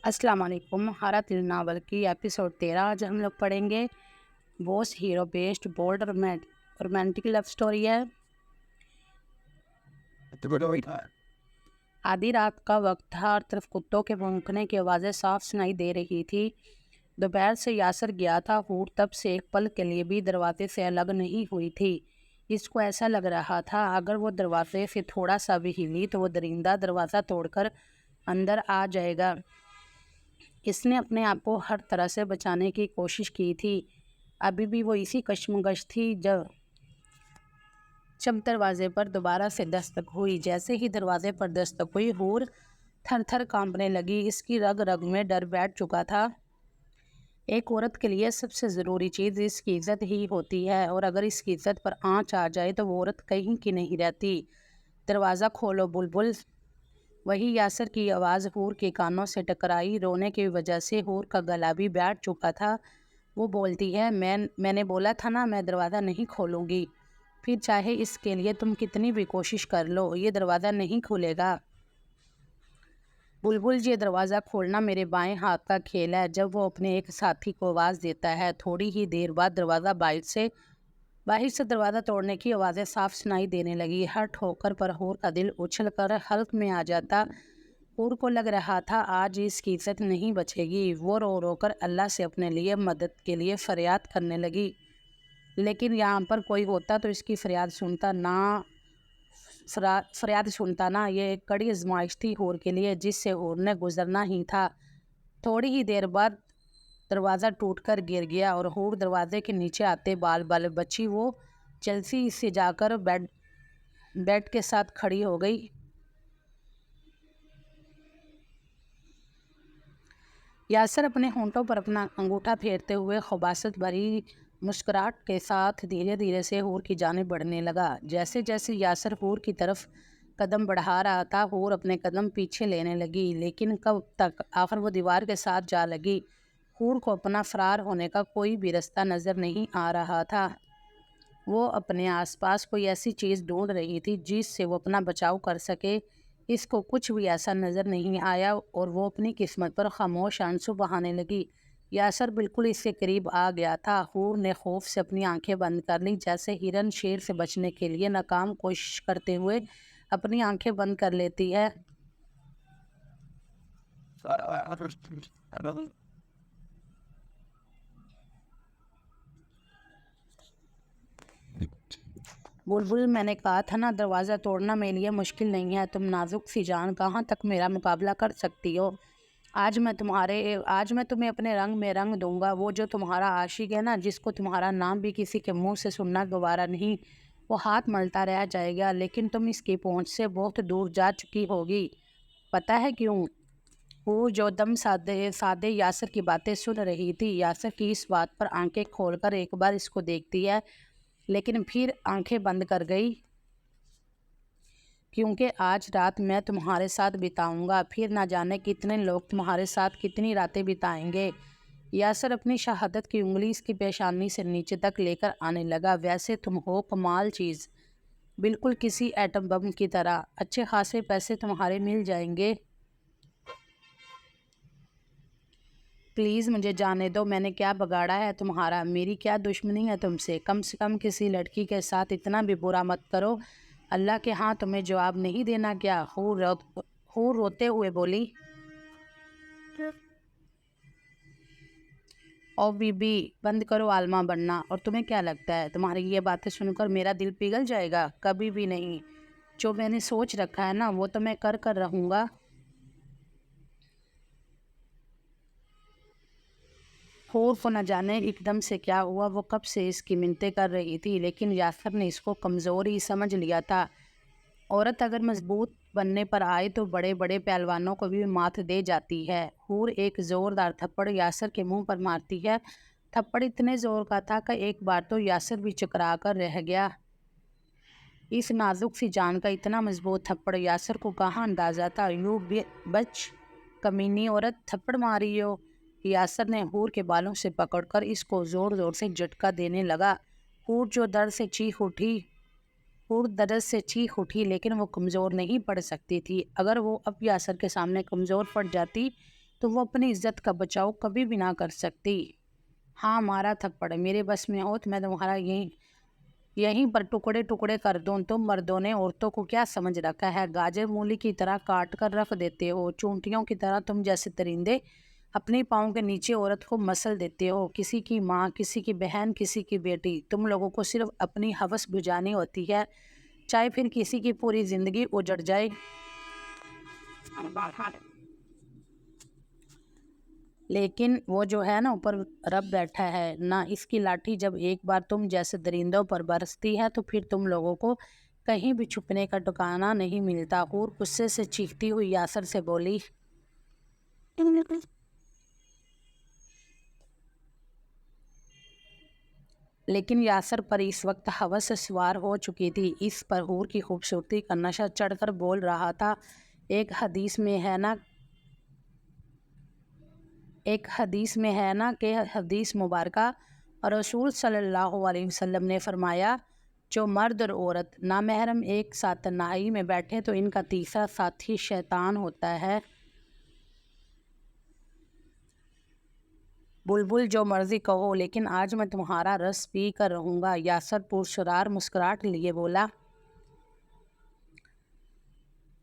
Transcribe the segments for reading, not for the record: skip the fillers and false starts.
अस्सलाम वालेकुम। हरा तिल नावल की एपिसोड 13 आज हम लोग पढ़ेंगे। Boss hero based bold romantic love story है। आधी रात का वक्त था और तरफ कुत्तों के भौंकने की आवाज़ें साफ सुनाई दे रही थी। दोपहर से यासर गया था। हूर तब से एक पल के लिए भी दरवाजे से अलग नहीं हुई थी। इसको ऐसा लग रहा था अगर वो दरवाजे से थोड़ा सा भी हिली तो वो दरिंदा दरवाज़ा तोड़कर अंदर आ जाएगा। इसने अपने आप को हर तरह से बचाने की कोशिश की थी। अभी भी वो इसी कश्मकश थी जब दरवाजे पर दोबारा से दस्तक हुई। जैसे ही दरवाजे पर दस्तक हुई, हूर थर थर कांपने लगी। इसकी रग रग में डर बैठ चुका था। एक औरत के लिए सबसे ज़रूरी चीज़ इसकी इज्जत ही होती है, और अगर इसकी इज्जत पर आँच आ जाए तो वो औरत कहीं की नहीं रहती। दरवाज़ा खोलो बुलबुल। वही यासर की आवाज़ हूर के कानों से टकराई। रोने की वजह से हूर का गला भी बैठ चुका था। वो बोलती है, मैंने बोला था ना, मैं दरवाज़ा नहीं खोलूँगी। फिर चाहे इसके लिए तुम कितनी भी कोशिश कर लो, ये दरवाज़ा नहीं खुलेगा। बुलबुल, ये दरवाज़ा खोलना मेरे बाएं हाथ का खेल है। जब वो अपने एक साथी को आवाज़ देता है, थोड़ी ही देर बाद दरवाज़ा बाहर से दरवाज़ा तोड़ने की आवाज़ें साफ सुनाई देने लगी। हर ठोकर पर हूर का दिल उछल कर हल्क में आ जाता। हूर को लग रहा था आज इसकी इज्जत नहीं बचेगी। वो रो रो कर अल्लाह से अपने लिए मदद के लिए फरियाद करने लगी, लेकिन यहाँ पर कोई होता तो इसकी फरियाद सुनता ना। ये एक कड़ी आजमाइश थी हूर के लिए, जिससे हूर ने गुजरना ही था। थोड़ी ही देर बाद दरवाज़ा टूटकर गिर गया और हूर दरवाजे के नीचे आते बाल बाल बची। वो जल्दी से जाकर बेड के साथ खड़ी हो गई। यासर अपने होंठों पर अपना अंगूठा फेरते हुए खबासत भरी मुस्कुराहट के साथ धीरे धीरे से हूर की जानिब बढ़ने लगा। जैसे जैसे यासर हूर की तरफ कदम बढ़ा रहा था, हूर अपने कदम पीछे लेने लगी, लेकिन कब तक? आखिर वो दीवार के साथ जा लगी। हूर को अपना फरार होने का कोई भी रास्ता नज़र नहीं आ रहा था। वो अपने आसपास कोई ऐसी चीज़ ढूंढ रही थी जिससे वो अपना बचाव कर सके। इसको कुछ भी ऐसा नज़र नहीं आया और वो अपनी किस्मत पर खामोश आंसू बहाने लगी। यासर बिल्कुल इसके करीब आ गया था। हूर ने खौफ से अपनी आंखें बंद कर ली, जैसे हिरन शेर से बचने के लिए नाकाम कोशिश करते हुए अपनी आंखें बंद कर लेती है। बुलबुल, मैंने कहा था ना, दरवाज़ा तोड़ना मेरे लिए मुश्किल नहीं है। तुम नाजुक सी जान कहाँ तक मेरा मुकाबला कर सकती हो? आज मैं तुम्हें अपने रंग में रंग दूंगा। वो जो तुम्हारा आशिक है ना, जिसको तुम्हारा नाम भी किसी के मुंह से सुनना गवारा नहीं, वो हाथ मलता रह जाएगा, लेकिन तुम इसकी पहुंच से बहुत दूर जा चुकी होगी। पता है क्यों? वो जो दम सादे सादे यासर की बातें सुन रही थी। यासर की इस बात पर आंखें खोलकर एक बार इसको देखती है, लेकिन फिर आंखें बंद कर गई। क्योंकि आज रात मैं तुम्हारे साथ बिताऊंगा, फिर ना जाने कितने लोग तुम्हारे साथ कितनी रातें बिताएंगे। यासर अपनी शहादत की उंगली इसकी पेशानी से नीचे तक लेकर आने लगा। वैसे तुम हो कमाल चीज़, बिल्कुल किसी एटम बम की तरह। अच्छे खासे पैसे तुम्हारे मिल जाएंगे। प्लीज़ मुझे जाने दो। मैंने क्या बगाड़ा है तुम्हारा? मेरी क्या दुश्मनी है तुमसे? कम से कम किसी लड़की के साथ इतना भी बुरा मत करो। अल्लाह के हाँ तुम्हें जवाब नहीं देना क्या? हूर रोते हुए बोली। ओ बीबी, बंद करो आलमा बनना। और तुम्हें क्या लगता है तुम्हारी ये बातें सुनकर मेरा दिल पिघल जाएगा? कभी भी नहीं। जो मैंने सोच रखा है ना, वो तो मैं कर कर रहूँगा। हूर को न जाने एकदम से क्या हुआ। वो कब से इसकी मिन्नतें कर रही थी, लेकिन यासर ने इसको कमज़ोर ही समझ लिया था। औरत अगर मजबूत बनने पर आए तो बड़े बड़े पहलवानों को भी मात दे जाती है। हूर एक ज़ोरदार थप्पड़ यासर के मुंह पर मारती है। थप्पड़ इतने ज़ोर का था कि एक बार तो यासर भी चकरा कर रह गया। इस नाजुक सी जान का इतना मजबूत थप्पड़ यासर को कहाँ अंदाज़ा था। बच, कमीनी औरत, थप्पड़ मारी हो। यासर ने हूर के बालों से पकड़कर इसको ज़ोर ज़ोर से झटका देने लगा। हूर जो दर्द से चीख उठी हूर दर्द से चीख उठी, लेकिन वो कमज़ोर नहीं पड़ सकती थी। अगर वो अब यासर के सामने कमज़ोर पड़ जाती तो वो अपनी इज्जत का बचाव कभी भी ना कर सकती। हाँ, मारा थप्पड़ मेरे बस में हो तो मैं तुम्हारा यहीं यहीं पर टुकड़े टुकड़े कर दूं। तुम मर्दों ने औरतों को क्या समझ रखा है? गाजर मूली की तरह काट कर रख देते हो, चूंटियों की तरह तुम जैसे दरिंदे अपने पाँव के नीचे औरत को मसल देते हो। किसी की माँ, किसी की बहन, किसी की बेटी। तुम लोगों को सिर्फ अपनी हवस बुझानी होती है, चाहे फिर किसी की पूरी जिंदगी उजड़ जाए। लेकिन वो जो है ना ऊपर रब बैठा है ना, इसकी लाठी जब एक बार तुम जैसे दरिंदों पर बरसती है तो फिर तुम लोगों को कहीं भी छुपने का ठिकाना नहीं मिलता। हूर गुस्से से चीखती हुई यासर से बोली। लेकिन यासर पर इस वक्त हवस सवार हो चुकी थी। इस पर हूर की खूबसूरती का नशा चढ़कर बोल रहा था। एक हदीस में है ना कि हदीस मुबारका और रसूल सल्लल्लाहु अलैहि वसल्लम ने फरमाया, जो मर्द और औरत नामहरम एक साथ तन्हाई में बैठे तो इनका तीसरा साथी शैतान होता है। बुलबुल जो मर्जी कहो, लेकिन आज मैं तुम्हारा रस पी कर रहूँगा। यासर पुरस्कार मुस्कुराहट लिए बोला,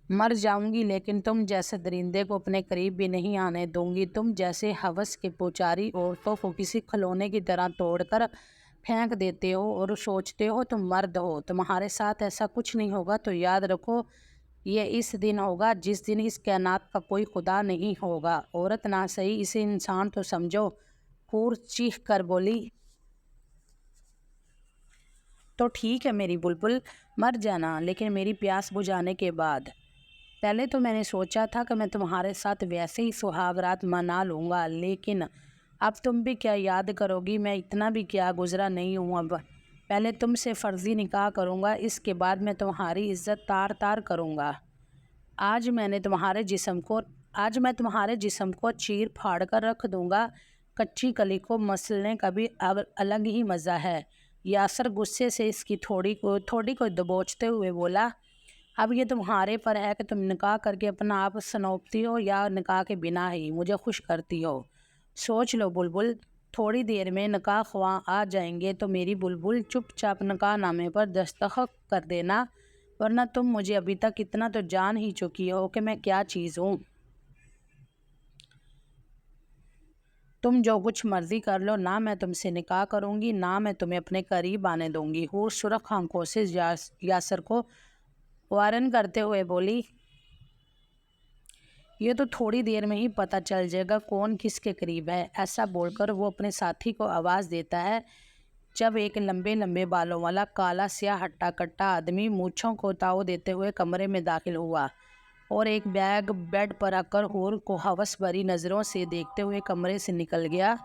मर जाऊंगी लेकिन तुम जैसे दरिंदे को अपने करीब भी नहीं आने दूंगी। तुम जैसे हवस के पुजारी औरतों को किसी खिलौने की तरह तोड़कर फेंक देते हो और सोचते हो तुम मर्द हो। तुम्हारे साथ ऐसा कुछ नहीं होगा। तो याद रखो, ये इस दिन होगा जिस दिन इस कायनात का कोई खुदा नहीं होगा। औरत ना सही, इसे इंसान तो समझो। हूर चीख कर बोली, तो ठीक है मेरी बुलबुल, मर जाना, लेकिन मेरी प्यास बुझाने के बाद। पहले तो मैंने सोचा था कि मैं तुम्हारे साथ वैसे ही सुहागरात मना लूँगा, लेकिन अब तुम भी क्या याद करोगी? मैं इतना भी क्या गुजरा नहीं हूँ। अब पहले तुमसे फ़र्ज़ी निकाह करूँगा, इसके बाद मैं तुम्हारी इज़्ज़त तार तार करूँगा। आज मैं तुम्हारे जिस्म को चीर फाड़ कर रख दूँगा। कच्ची कली को मसलने का भी अलग ही मज़ा है। यासर गुस्से से इसकी थोड़ी को दबोचते हुए बोला, अब ये तुम्हारे पर है कि तुम निकाह करके अपना आप सनोपती हो या निकाह के बिना ही मुझे खुश करती हो। सोच लो बुलबुल, थोड़ी देर में निकाह ख्वाह आ जाएंगे तो मेरी बुलबुल चुपचाप निकाह नामे पर दस्तखत कर देना, वरना तुम मुझे अभी तक इतना तो जान ही चुकी हो कि मैं क्या चीज़ हूँ। तुम जो कुछ मर्जी कर लो, ना मैं तुमसे निकाह करूँगी, ना मैं तुम्हें अपने करीब आने दूंगी। हूर सुरख आंखों से यासर को वारन करते हुए बोली, ये तो थोड़ी देर में ही पता चल जाएगा कौन किसके करीब है। ऐसा बोलकर वो अपने साथी को आवाज़ देता है, जब एक लंबे लंबे बालों वाला काला स्याह हट्टा कट्टा आदमी मूँछों को ताव देते हुए कमरे में दाखिल हुआ और एक बैग बेड पर रखकर हूर को हवस भरी नज़रों से देखते हुए कमरे से निकल गया।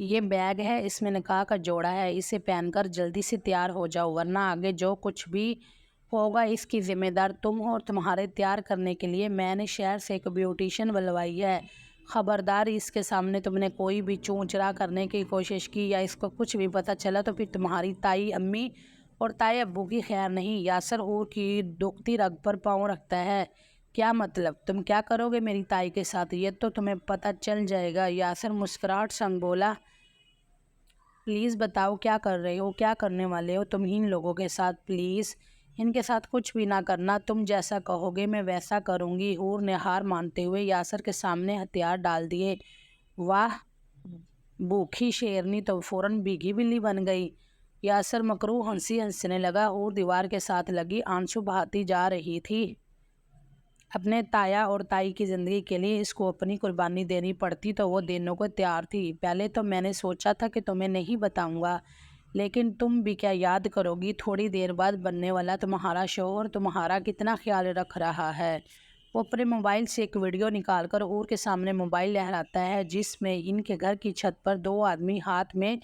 ये बैग है, इसमें निकाह का जोड़ा है, इसे पहनकर जल्दी से तैयार हो जाओ, वरना आगे जो कुछ भी होगा इसकी ज़िम्मेदार तुम हो। और तुम्हारे तैयार करने के लिए मैंने शहर से एक ब्यूटिशियन बुलवाई है। ख़बरदार, इसके सामने तुमने कोई भी चूंचरा करने की कोशिश की या इसको कुछ भी पता चला तो फिर तुम्हारी ताई अम्मी और ताई अब्बू की खैर नहीं। यासर हूर की दुखती रग पर पाँव रखता है। क्या मतलब? तुम क्या करोगे मेरी ताई के साथ? ये तो तुम्हें पता चल जाएगा। यासर मुस्कुराहट संग बोला, प्लीज़ बताओ क्या कर रहे हो, क्या करने वाले हो तुम इन लोगों के साथ? प्लीज़ इनके साथ कुछ भी ना करना, तुम जैसा कहोगे मैं वैसा करूँगी। हूर ने हार मानते हुए यासर के सामने हथियार डाल दिए। वाह, भूखी शेरनी तो फ़ौरन भीगी बिल्ली बन गई। यासर मकरूह हंसने लगा। हूर दीवार के साथ लगी आंसू बहाती जा रही थी। अपने ताया और ताई की ज़िंदगी के लिए इसको अपनी कुर्बानी देनी पड़ती तो वो देने को तैयार थी। पहले तो मैंने सोचा था कि तुम्हें नहीं बताऊंगा, लेकिन तुम भी क्या याद करोगी? थोड़ी देर बाद बनने वाला तुम्हारा शौहर तुम्हारा कितना ख्याल रख रहा है। वो अपने मोबाइल से एक वीडियो निकालकर हूर के सामने मोबाइल लहराता है, जिसमें इनके घर की छत पर दो आदमी हाथ में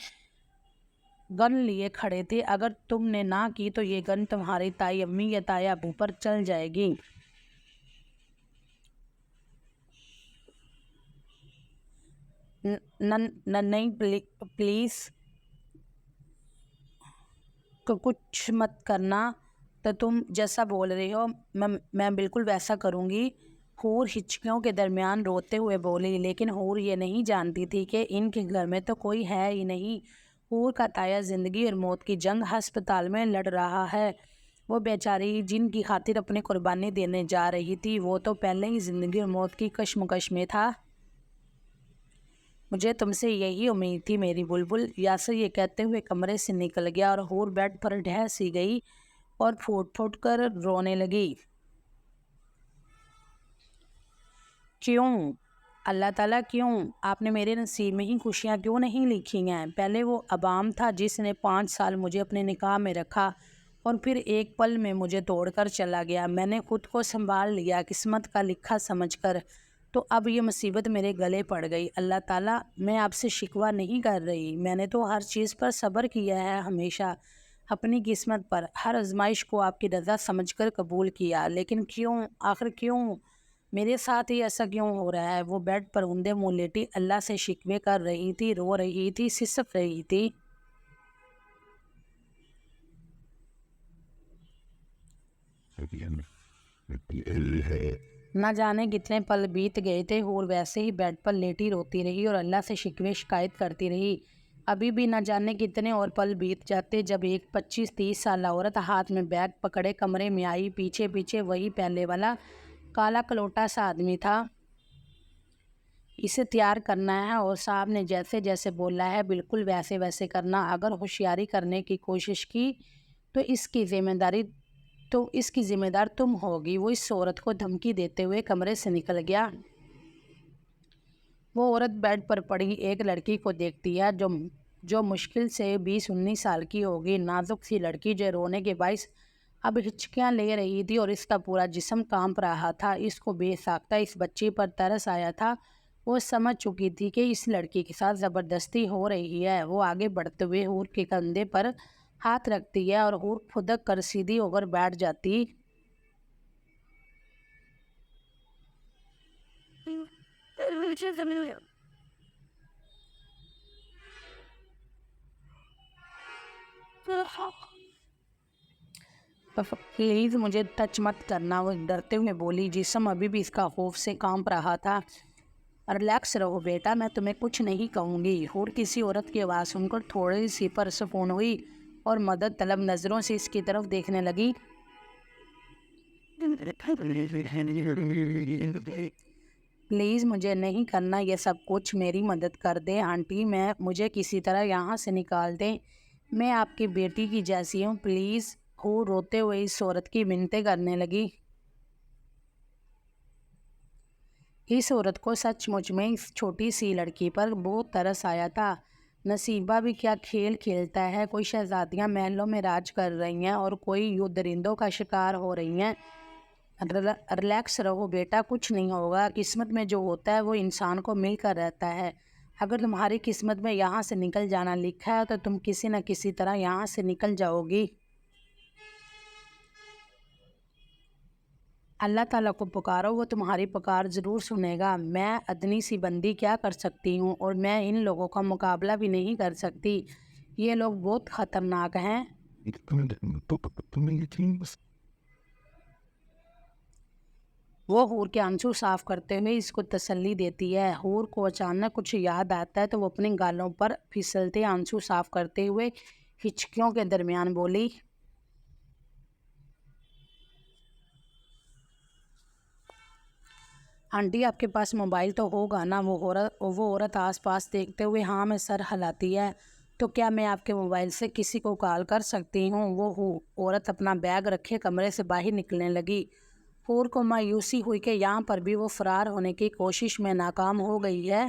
गन लिए खड़े थे। अगर तुमने ना की तो ये गन तुम्हारी ताई अम्मी या ताई अबू पर चल जाएगी। नहीं, प्लीज कुछ मत करना। तो तुम जैसा बोल रही हो मैं बिल्कुल वैसा करूँगी। हूर हिचकियों के दरमियान रोते हुए बोली, लेकिन हूर ये नहीं जानती थी कि इनके घर में तो कोई है ही नहीं। हूर का ताया ज़िंदगी और मौत की जंग अस्पताल में लड़ रहा है। वो बेचारी जिनकी खातिर अपनी कुर्बानी देने जा रही थी, वो तो पहले ही ज़िंदगी और मौत की कश्मकश में था। मुझे तुमसे यही उम्मीद थी मेरी बुलबुल। यासर ये कहते हुए कमरे से निकल गया और हूर बेड पर ढह सी गई और फूट फूट कर रोने लगी। क्यों अल्लाह ताला, क्यों आपने मेरे नसीब में ही खुशियाँ क्यों नहीं लिखी हैं? पहले वो अबाम था जिसने 5 साल मुझे अपने निकाह में रखा और फिर एक पल में मुझे तोड़कर चला गया। मैंने खुद को संभाल लिया किस्मत का लिखा समझकर, तो अब ये मुसीबत मेरे गले पड़ गई। अल्लाह ताला, मैं आपसे शिकवा नहीं कर रही। मैंने तो हर चीज़ पर सब्र किया है, हमेशा अपनी किस्मत पर हर आजमाइश को आपकी रज़ा समझकर कबूल किया। लेकिन क्यों, आखिर क्यों मेरे साथ ही ऐसा क्यों हो रहा है? वो बेड पर उंधे मुँह लेटी अल्लाह से शिकवे कर रही थी, रो रही थी, सिसक रही थी। न जाने कितने पल बीत गए थे और वैसे ही बेड पर लेटी रोती रही और अल्लाह से शिकवे शिकायत करती रही। अभी भी न जाने कितने और पल बीत जाते जब एक 25-30 साल औरत हाथ में बैग पकड़े कमरे में आई। पीछे पीछे वही पहले वाला काला कलोटा सा आदमी था। इसे तैयार करना है और साहब ने जैसे जैसे बोला है बिल्कुल वैसे वैसे करना। अगर होशियारी करने की कोशिश की तो इसकी जिम्मेदार तुम होगी। वो इस औरत को धमकी देते हुए कमरे से निकल गया। वो औरत बेड पर पड़ी एक लड़की को देखती है जो मुश्किल से 20-19 साल की होगी। नाजुक सी लड़की जो रोने के बाइस अब हिचकियाँ ले रही थी और इसका पूरा जिस्म कांप रहा था। इसको बेसाख्ता इस बच्ची पर तरस आया था। वो समझ चुकी थी कि इस लड़की के साथ ज़बरदस्ती हो रही है। वो आगे बढ़ते हुए हूर के कंधे पर हाथ रखती है और हूर फुदक कर सीधी होकर बैठ जाती। प्लीज़ मुझे टच मत करना, वो डरते हुए बोली। जिस्म अभी भी इसका खौफ से कांप रहा था। रिलैक्स रहो बेटा, मैं तुम्हें कुछ नहीं कहूँगी। हूर किसी औरत की आवाज़ सुनकर थोड़ी सी परसकून हुई और मदद तलब नज़रों से इसकी तरफ देखने लगी। प्लीज़ मुझे नहीं करना ये सब कुछ, मेरी मदद कर दे आंटी। मुझे किसी तरह यहाँ से निकाल दें। मैं आपकी बेटी की जैसी हूँ, प्लीज़। हूर रोते हुए इस औरत की मिन्नतें करने लगी। इस औरत को सचमुच में इस छोटी सी लड़की पर बहुत तरस आया था। नसीबा भी क्या खेल खेलता है। कोई शहजादियाँ महलों में राज कर रही हैं और कोई यूँ दरिंदों का शिकार हो रही हैं। रिलैक्स रहो बेटा, कुछ नहीं होगा। किस्मत में जो होता है वो इंसान को मिलकर रहता है। अगर तुम्हारी किस्मत में यहाँ से निकल जाना लिखा है तो तुम किसी न किसी तरह यहाँ से निकल जाओगी। अल्लाह ताला को पुकारो, वो तुम्हारी पुकार ज़रूर सुनेगा। मैं अदनी सी बंदी क्या कर सकती हूँ और मैं इन लोगों का मुकाबला भी नहीं कर सकती। ये लोग बहुत ख़तरनाक हैं। वो हूर के आंसू साफ करते हुए इसको तसल्ली देती है। हूर को अचानक कुछ याद आता है तो वो अपने गालों पर फिसलते आंसू साफ करते हुए हिचकियों के दरमियान बोली, आंटी आपके पास मोबाइल तो होगा ना? वो औरत आसपास देखते हुए हाँ में सर हिलाती है। तो क्या मैं आपके मोबाइल से किसी को कॉल कर सकती हूँ? वो औरत अपना बैग रखे कमरे से बाहर निकलने लगी। हूर को मायूसी हुई कि यहाँ पर भी वो फरार होने की कोशिश में नाकाम हो गई है।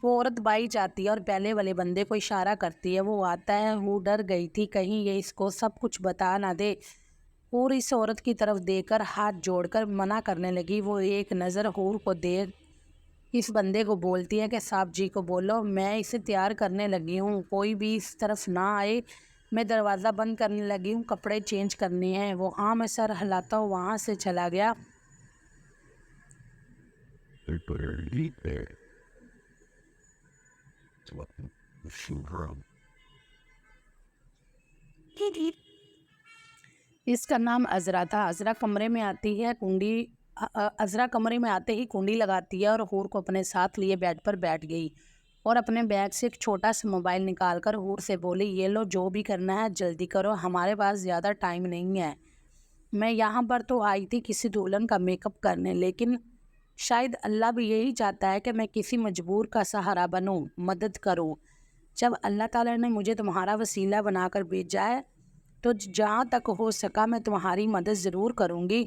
वो औरत बाई जाती है और पहले वाले बंदे को इशारा करती है। वो आता है। वो डर गई थी कहीं ये इसको सब कुछ बता ना दे। हूर इस औरत की तरफ देखकर हाथ जोड़कर मना करने लगी। वो एक नज़र हूर को देख اس بندے کو بولتی ہے کہ صاحب جی کو بولو میں اسے تیار کرنے لگی ہوں، کوئی بھی اس طرف نہ آئے، میں دروازہ بند کرنے لگی ہوں، کپڑے چینج کرنے ہیں۔ وہ ہاں میں سر ہلاتا ہوں وہاں سے چلا گیا۔ اس کا نام عذرا تھا۔ عذرا کمرے میں آتی ہے عذرا کمرے میں آتے ہی کنڈی لگاتی ہے اور حور کو اپنے ساتھ لیے بیڈ پر بیٹھ گئی اور اپنے بیگ سے ایک چھوٹا سا موبائل نکال کر حور سے بولی، یہ لو جو بھی کرنا ہے جلدی کرو، ہمارے پاس زیادہ ٹائم نہیں ہے۔ میں یہاں پر تو آئی تھی کسی دلہن کا میک اپ کرنے، لیکن شاید اللہ بھی یہی چاہتا ہے کہ میں کسی مجبور کا سہارا بنوں، مدد کروں۔ جب اللہ تعالیٰ نے مجھے تمہارا وسیلہ بنا کر بھیجا ہے تو جہاں تک ہو سکا میں تمہاری مدد ضرور کروں گی۔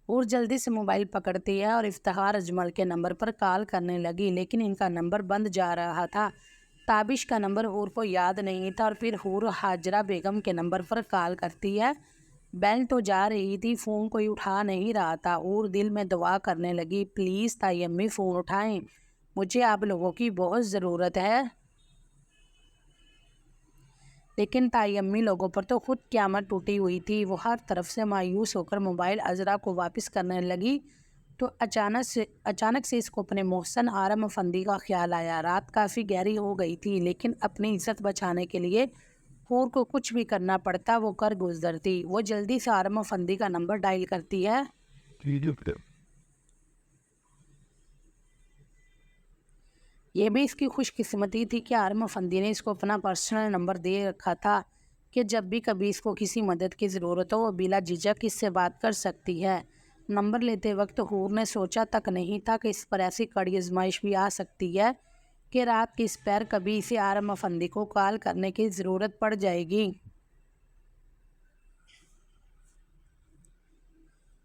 اور جلدی سے موبائل پکڑتی ہے اور افتخار اجمل کے نمبر پر کال کرنے لگی، لیکن ان کا نمبر بند جا رہا تھا۔ تابش کا نمبر حور کو یاد نہیں تھا اور پھر حور حاجرہ بیگم کے نمبر پر کال کرتی ہے۔ بیل تو جا رہی تھی، فون کوئی اٹھا نہیں رہا تھا۔ اور دل میں دعا کرنے لگی، پلیز تائی امی فون اٹھائیں، مجھے آپ لوگوں کی بہت ضرورت ہے۔ لیکن تائی امی لوگوں پر تو خود قیامت ٹوٹی ہوئی تھی۔ وہ ہر طرف سے مایوس ہو کر موبائل عذرا کو واپس کرنے لگی تو اچانک سے اس کو اپنے محسن آرم افندی کا خیال آیا۔ رات کافی گہری ہو گئی تھی، لیکن اپنی عزت بچانے کے لیے حور کو کچھ بھی کرنا پڑتا وہ کر گزرتی۔ وہ جلدی سے آرم افندی کا نمبر ڈائل کرتی ہے۔ یہ بھی اس کی خوش قسمتی تھی کہ آرم افندی نے اس کو اپنا پرسنل نمبر دے رکھا تھا کہ جب بھی کبھی اس کو کسی مدد کی ضرورت ہو وہ بلا جھجک اس سے بات کر سکتی ہے۔ نمبر لیتے وقت حور نے سوچا تک نہیں تھا کہ اس پر ایسی کڑی آزمائش بھی آ سکتی ہے کہ رات کی اس پیر کبھی اسے آرم افندی کو کال کرنے کی ضرورت پڑ جائے گی۔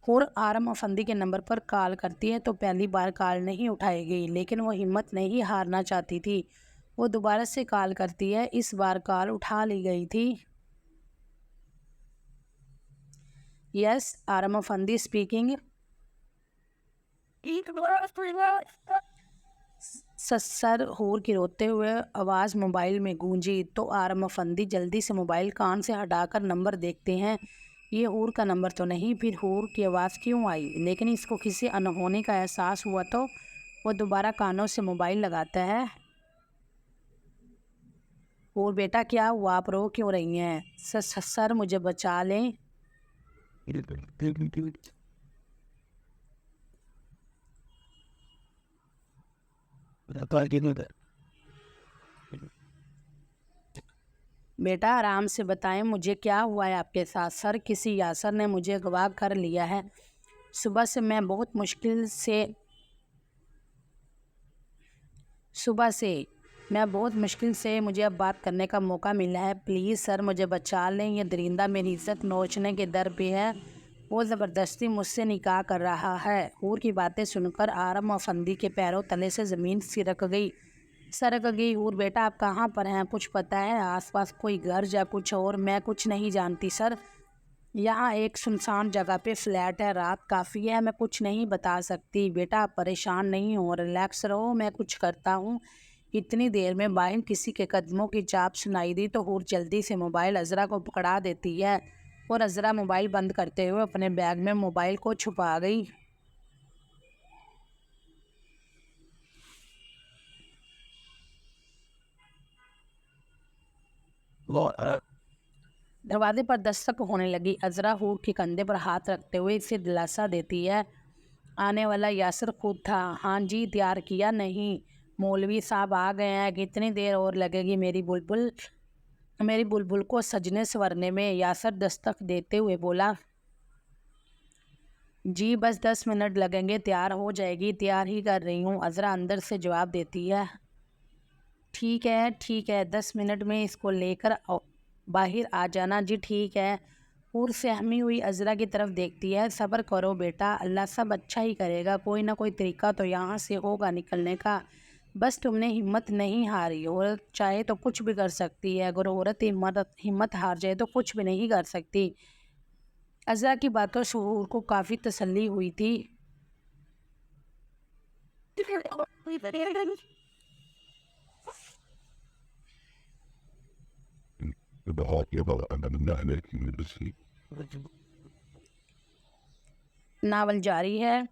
حور آرم افندی کے نمبر پر کال کرتی ہے تو پہلی بار کال نہیں اٹھائی گئی، لیکن وہ ہمت نہیں ہارنا چاہتی تھی۔ وہ دوبارہ سے کال کرتی ہے، اس بار کال اٹھا لی گئی تھی۔ یس آرم افندی اسپیکنگ۔ سر حور کی روتے ہوئے آواز موبائل میں گونجی تو آرم افندی جلدی سے موبائل کان سے ہٹا کر نمبر دیکھتے ہیں۔ یہ حور کا نمبر تو نہیں، پھر حور کی آواز کیوں آئی؟ لیکن اس کو کسی انہونی کا احساس ہوا تو وہ دوبارہ کانوں سے موبائل لگاتا ہے۔ حور بیٹا کیا ہوا، آپ رو کیوں رہی ہیں؟ سر مجھے بچا لیں۔ بیٹا آرام سے بتائیں مجھے کیا ہوا ہے آپ کے ساتھ؟ سر کسی یاسر نے مجھے اغوا کر لیا ہے، صبح سے میں بہت مشکل سے مجھے اب بات کرنے کا موقع ملا ہے، پلیز سر مجھے بچا لیں، یہ درندہ میری عزت نوچنے کے در پہ ہے، وہ زبردستی مجھ سے نکاح کر رہا ہے۔ حور کی باتیں سن کر آرم افندی کے پیروں تلے سے زمین سرک گئی۔ حور بیٹا آپ کہاں پر ہیں؟ کچھ پتہ ہے آس پاس کوئی گھر یا کچھ اور؟ میں کچھ نہیں جانتی سر، یہاں ایک سنسان جگہ پہ فلیٹ ہے، رات کافی ہے، میں کچھ نہیں بتا سکتی۔ بیٹا آپ پریشان نہیں ہو، ریلیکس رہو، میں کچھ کرتا ہوں۔ اتنی دیر میں باہر کسی کے قدموں کی چاپ سنائی دی تو حور جلدی سے موبائل عذرا کو پکڑا دیتی ہے اور عذرا موبائل بند کرتے ہوئے اپنے بیگ میں موبائل کو چھپا گئی۔ دروازے پر دستک ہونے لگی۔ عذرا حور کے کندھے پر ہاتھ رکھتے ہوئے اسے دلاسا دیتی ہے، آنے والا یاسر خود تھا۔ ہاں جی تیار کیا؟ نہیں مولوی صاحب آ گئے ہیں، کتنی دیر اور لگے گی میری بلبل کو سجنے سورنے میں؟ یاسر دستک دیتے ہوئے بولا، جی بس 10 منٹ لگیں گے، تیار ہو جائے گی، تیار ہی کر رہی ہوں، عذرا اندر سے جواب دیتی ہے۔ ٹھیک ہے 10 منٹ میں اس کو لے کر باہر آ جانا۔ جی ٹھیک ہے۔ حور سہمی ہوئی عذرا کی طرف دیکھتی ہے، صبر کرو بیٹا، اللہ سب اچھا ہی کرے گا، کوئی نہ کوئی طریقہ تو یہاں سے ہوگا نکلنے کا، بس تم نے ہمت نہیں ہاری، عورت چاہے تو کچھ بھی کر سکتی ہے، اگر عورت ہمت ہار جائے تو کچھ بھی نہیں کر سکتی۔ عذرا کی باتوں سے حور کو کافی تسلی ہوئی تھی۔ ناول جاری ہے.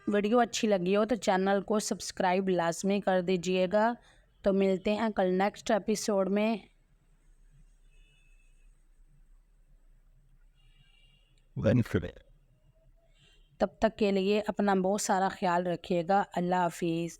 ویڈیو اچھی لگی ہو تو چینل کو سبسکرائب لازمی کر دیجئے گا. تو ملتے ہیں کل نیکسٹ ایپیسوڈ میں. تب تک کے لیے اپنا بہت سارا خیال رکھیے گا. اللہ حافظ.